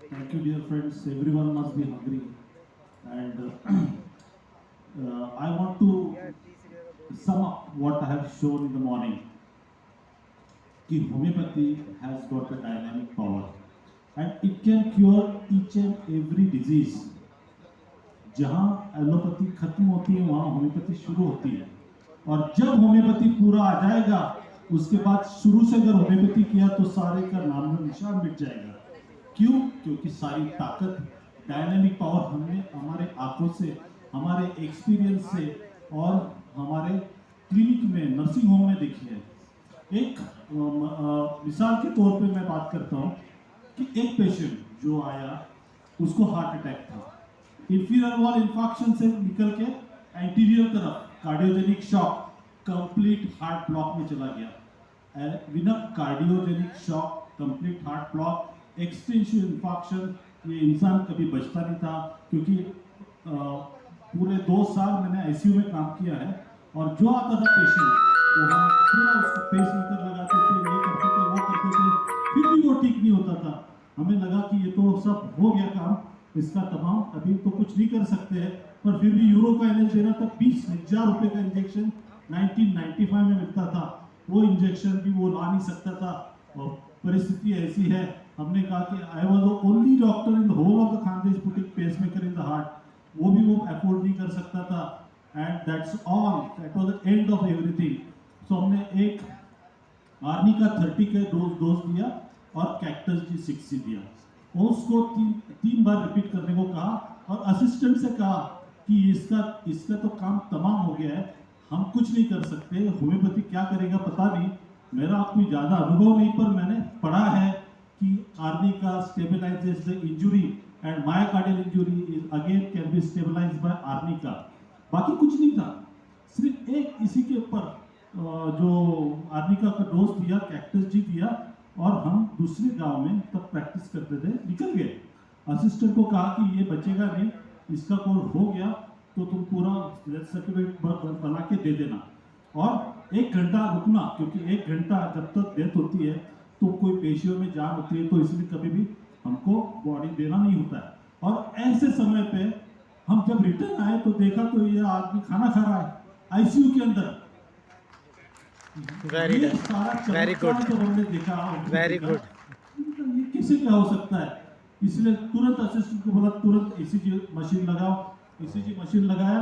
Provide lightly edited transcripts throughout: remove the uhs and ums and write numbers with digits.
Thank you, dear friends. Everyone must be hungry, and I want to sum up what I have shown in the morning. Ki homeopathy has got a dynamic power, and it can cure each and every disease. जहां allopathy खत्म होती है वहां homeopathy शुरू होती है, और जब होम्योपैथी पूरा आ जाएगा उसके बाद शुरू से अगर होम्योपैथी किया तो सारे का नाम निशान मिट जाएगा। क्यों? क्योंकि सारी ताकत, डायनामिक पावर हमने हमारे आंखों से, हमारे एक्सपीरियंस से और हमारे क्लिनिक में, नर्सिंग होम में देखी है। एक मिसाल के तौर पे मैं बात करता हूँ कि एक पेशेंट जो आया उसको हार्ट अटैक था, इंफीरियर वॉल इंफाक्शन से निकल के एंटीरियर तरफ cardiogenic shock, complete heart block में चला गया। बिना cardiogenic shock, complete heart block, extensive infarction, ये इंसान कभी बचता नहीं था। क्योंकि पूरे 2 साल मैंने आईसीयू में काम किया है, और जो आता था पेशेंट तो हम पूरा उसको पेसमेकर लगाते थे, ये करते थे, वो करते थे, फिर भी वो ठीक नहीं होता था। हमें लगा कि ये तो सब हो गया काम, इसका तमाम अभी तो कुछ नहीं कर सकते हैं, पर फिर भी यूरो का इलाज देना था। 20,000 रुपए का इंजेक्शन 1995 में मिलता था, वो इंजेक्शन भी वो ला नहीं सकता था। और परिस्थिति ऐसी है, हमने कहा कि I was the only doctor in the whole of the Khandesh putting pacemaker in the heart, वो भी वो अफोर्ड नहीं कर सकता था। And that's all, that was the end of everything. So हमने एक आर्मी का 30 का डोज दिया और कैक्टस जी 60 दिया, और उसको तीन बार रिपीट करने को कहा, और असिस्टेंट से कहा कि इसका इसका तो काम तमाम हो गया है, हम कुछ नहीं कर सकते, होम्योपैथी क्या करेगा पता नहीं। मेरा कोई ज़्यादा अनुभव नहीं, पर मैंने पढ़ा है कि आर्मी का stabilises the injury and myocardial injury is again can be stabilise by army का। बाकी कुछ नहीं था, सिर्फ एक इसी के ऊपर जो आर्मी का डोज दिया, कैक्टस जी दिया, और हम दूसरे गांव में तब प्रैक्टिस करते थे, निकल गए। असिस्टेंट को कहा कि ये बचेगा नहीं, इसका कोर्स हो गया तो तुम पूरा डेथ सर्टिफिकेट बना के दे देना, और 1 घंटा रुकना, क्योंकि 1 घंटा जब तक डेथ होती है तो कोई पेशियों में जान होती है, तो इसलिए कभी भी हमको बॉडी देना नहीं होता है। और ऐसे समय पे हम जब रिटर्न आए तो देखा तो ये आदमी खाना खा रहा है आईसीयू के अंदर। वेरी ये डन, सारा वेरी गुड, चमत्कार जब हमने देखा वेरी देखा, गुड। तो ये कैसे क्या हो सकता है। इसलिए तुरंत असिस्टेंट को बोला तुरंत ईसीजी मशीन लगाओ। ईसीजी मशीन लगाया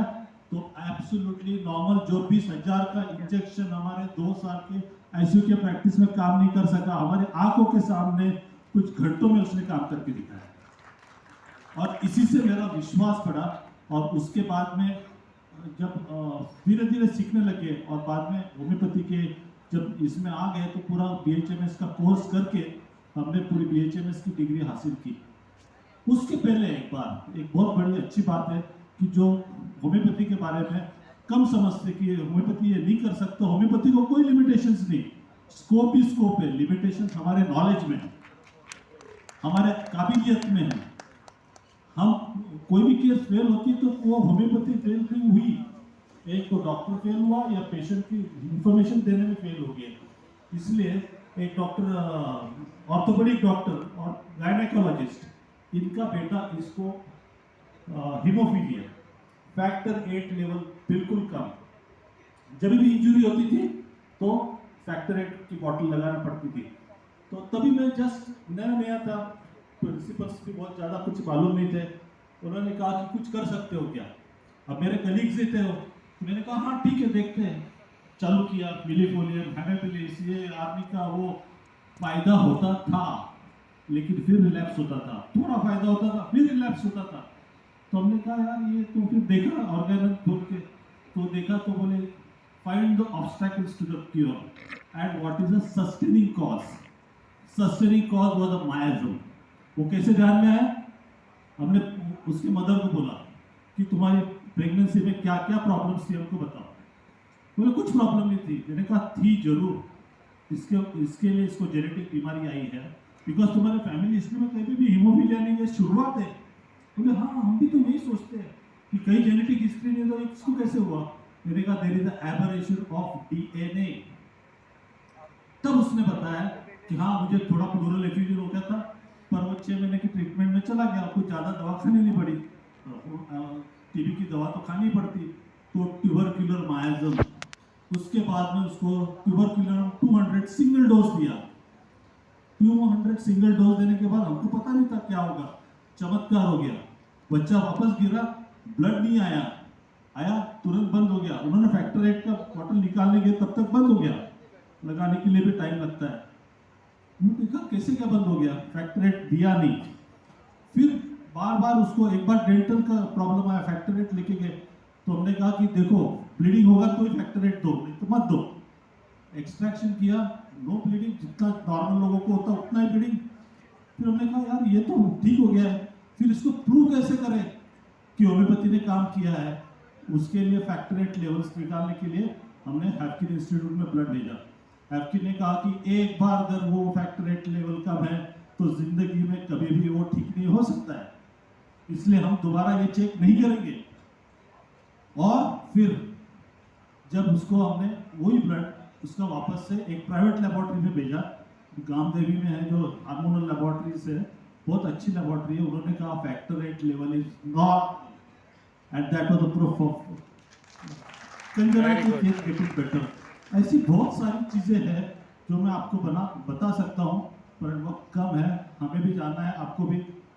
तो एब्सोल्युटली नॉर्मल, जो 20,000 का इंजेक्शन हमारे 2 साल के आईसीयू के प्रैक्टिस में काम नहीं कर सका, हमारे आंखों के सामने कुछ घंटों में उसने काम करके दिखाया। और इसी से मेरा विश्वास बढ़ा, और उसके बाद में जब धीरे धीरे सीखने लगे और बाद में होम्योपैथी के जब इसमें आ गए तो पूरा बीएचएमएस का कोर्स करके हमने पूरी बीएचएमएस की डिग्री हासिल की। उसके पहले एक बार एक बहुत बड़ी अच्छी बात है कि जो होम्योपैथी के बारे में कम समझते कि होम्योपैथी ये नहीं कर सकता, होम्योपैथी को कोई लिमिटेशंस नहीं, स्कोप ही स्कोप है। लिमिटेशंस हमारे नॉलेज में है, हमारे काबिलियत में है। हम कोई भी केस फेल होती तो वो होम्योपैथी फेल नहीं हुई, एक तो डॉक्टर फेल हुआ या पेशेंट की इंफॉर्मेशन देने में फेल हो गया। इसलिए एक डॉक्टर, ऑर्थोपेडिक डॉक्टर और गायनेकोलॉजिस्ट, इनका बेटा इसको हीमोफीलिया फैक्टर 8 लेवल बिल्कुल कम, जब भी इंजरी होती थी तो फैक्टर 8 की बॉटल लगाना पड़ती थी। तो तभी मैं जस्ट नया नया था, प्रिंसिपल्स भी बहुत ज़्यादा कुछ मालूम नहीं थे। उन्होंने कहा कि कुछ कर सकते हो क्या। अब मेरे कलीग्स ही थे वो, तो मैंने कहा हाँ ठीक है देखते हैं। चालू किया मिलीफोलियम, हेमेपिलिस, ये आर्मी का वो फायदा होता था, लेकिन फिर रिलैप्स होता था, थोड़ा फायदा होता था फिर रिलैप्स होता था। तो हमने कहा यार ये, तो फिर देखा ऑर्गेनल खोल के, तो देखा तो बोले find the obstacles to the cure and what is the sustaining cause. Sustaining cause was a myxoma. वो कैसे ध्यान में आया, हमने उसकी मदर को बोला कि तुम्हारी प्रेगनेंसी में क्या क्या प्रॉब्लम्स थी हमको बताओ। बोले कुछ प्रॉब्लम नहीं थी। मैंने कहा थी जरूर, इसके इसके लिए इसको जेनेटिक बीमारी आई है, बिकॉज तुम्हारे फैमिली हिस्ट्री में कभी भी हीमोफीलिया नहीं है, शुरुआत है। बोले हाँ हम भी तो यही सोचते हैं कि कहीं जेनेटिक हिस्ट्री नहीं, तो इसको कैसे हुआ। मैंने कहा there is the aberration of DNA. तब उसने बताया कि हाँ मुझे थोड़ा प्लूरल एफ्यूजन हो गया था, पर वो लगभग 6 महीने की ट्रीटमेंट में चला गया, कुछ ज़्यादा दवा खानी नहीं पड़ी, टीबी की दवा तो खानी पड़ती, तो ट्यूबरक्यूलर मायाजम, उसके बाद में उसको ट्यूबरक्यूलर 200 सिंगल डोज दिया। 200 सिंगल डोज देने के बाद हमको पता नहीं था क्या होगा, चमत्कार हो गया, बच्चा वापस गिरा, ब्लड नहीं आया, आया तुरंत बंद हो गया। उन्होंने फैक्टर 8 का बॉटल निकालने गए तब तक बंद हो गया, लगाने के लिए भी टाइम लगता है। देखा कैसे क्या बंद हो गया, फैक्टर 8 दिया नहीं। फिर बार बार उसको एक बार डेंटल का प्रॉब्लम आया, फैक्टर 8 लेके गए, तो हमने कहा कि देखो ब्लीडिंग होगा तो ही फैक्टर 8 दो, नहीं तो मत दो। एक्सट्रैक्शन किया, नो ब्लीडिंग, जितना नॉर्मल लोगों को होता उतना ही ब्लीडिंग। फिर हमने कहा यार ये तो ठीक हो गया है, फिर इसको प्रूव कैसे करें कि होम्योपैथी ने काम किया है। उसके लिए फैक्टर 8 लेवल्स निकालने के लिए हमने हैफकिन इंस्टीट्यूट में ब्लड भेजा। हैफकिन ने कहा कि एक बार अगर वो फैक्टर 8 लेवल कम है तो जिंदगी में कभी भी वो ठीक नहीं हो सकता है, इसलिए हम दोबारा ये चेक नहीं करेंगे। और फिर जब उसको हमने वही ब्लड उसका वापस से एक प्राइवेट लेबोरेटरी में भेजा, गामदेवी में है जो हार्मोनल लेबोरेटरीज है, बहुत अच्छी लेबोरेटरी है, उन्होंने कहा factor 8 level is not and that was the proof of conservative case getting better. ऐसी बहुत सारी चीजें हैं जो मैं आपको बता सकता हूँ, पर वक्त कम है, हमें भी जाना है, आपको भी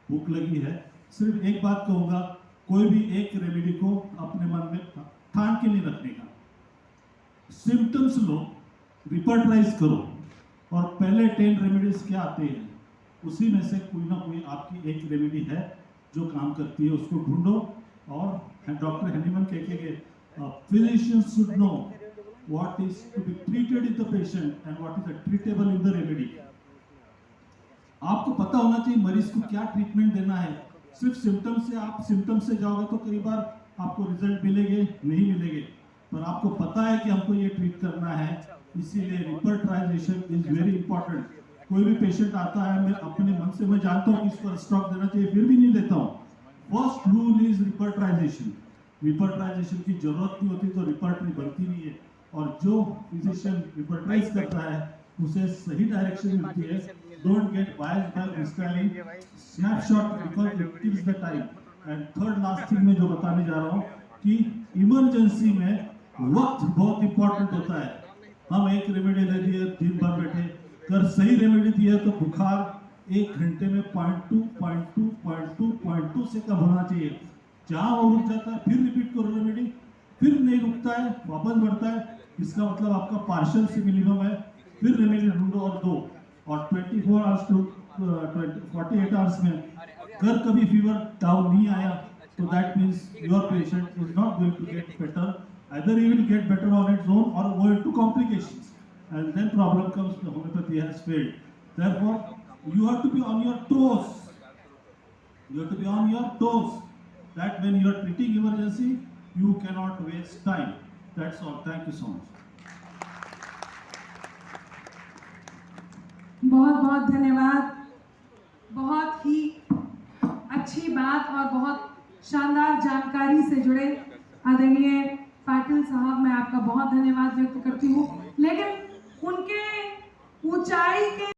भूख लगी है। सिर्फ एक बात कहूँगा, कोई भी एक रेमेडी को अपने मन में ठान के नहीं रखने का, सिम्टम्स लो, रिपर्टराइज करो, और पहले 10 रेमेडीज क्या आते हैं उसी में से कोई ना कोई आपकी एक रेमेडी है जो काम करती है, उसको ढूंढो। और डॉक्टर हैनीमन कह के गए, physicians should know what is to be treated in the patient and what is treatable in the remedy। आपको पता होना चाहिए मरीज को क्या ट्रीटमेंट देना है। सिर्फ सिम्टम से जाओगे तो कई बार आपको रिजल्ट मिलेंगे नहीं मिलेंगे, पर आपको पता है कि हमको ये ट्रीट करना है, इसीलिए रिपर्टराइजेशन इज वेरी इंपॉर्टेंट। कोई भी पेशेंट आता है, मैं अपने मन से मैं जानता हूँ कि इसको स्टॉक देना चाहिए, फिर भी नहीं देता हूँ। First rule is repertorization. Repertorization की जरूरत नहीं होती तो रिपर्टरी बनती नहीं है, और जो फिजिशियन रिपर्टराइज करता है उसे सही डायरेक्शन मिलती है। Don't get biased by prescribing snapshot because it kills the time. And third last thing मैं जो बताने जा रहा हूँ कि इमरजेंसी में वक्त बहुत इंपॉर्टेंट होता है। हम एक रेमेडी ले लिए, दिन भर बैठे, अगर सही रेमेडी दी है तो बुखार 1 घंटे में 0.2 से कम होना चाहिए। जहां वो रुक जाता है फिर रिपीट करो रेमेडी, फिर नहीं रुकता है वापस बढ़ता है, इसका मतलब आपका पार्शियल से मिनिमम है, फिर रेमेडी ढूंढो और दो। और 24 आवर्स टू 48 आवर्स में अगर कभी फीवर डाउन नहीं आया तो that means your patient is not going to get better, either he will get better on its own or go into complications, and then problem comes, the homeopathy has failed. Therefore you have to be on your toes, that when you are treating emergency you cannot waste time. That's all. Thank you so much. बहुत बहुत धन्यवाद। बहुत ही अच्छी बात और बहुत शानदार जानकारी से जुड़े आदरणीय पाटिल साहब, मैं आपका बहुत धन्यवाद व्यक्त करती हूँ। लेकिन उनके ऊंचाई के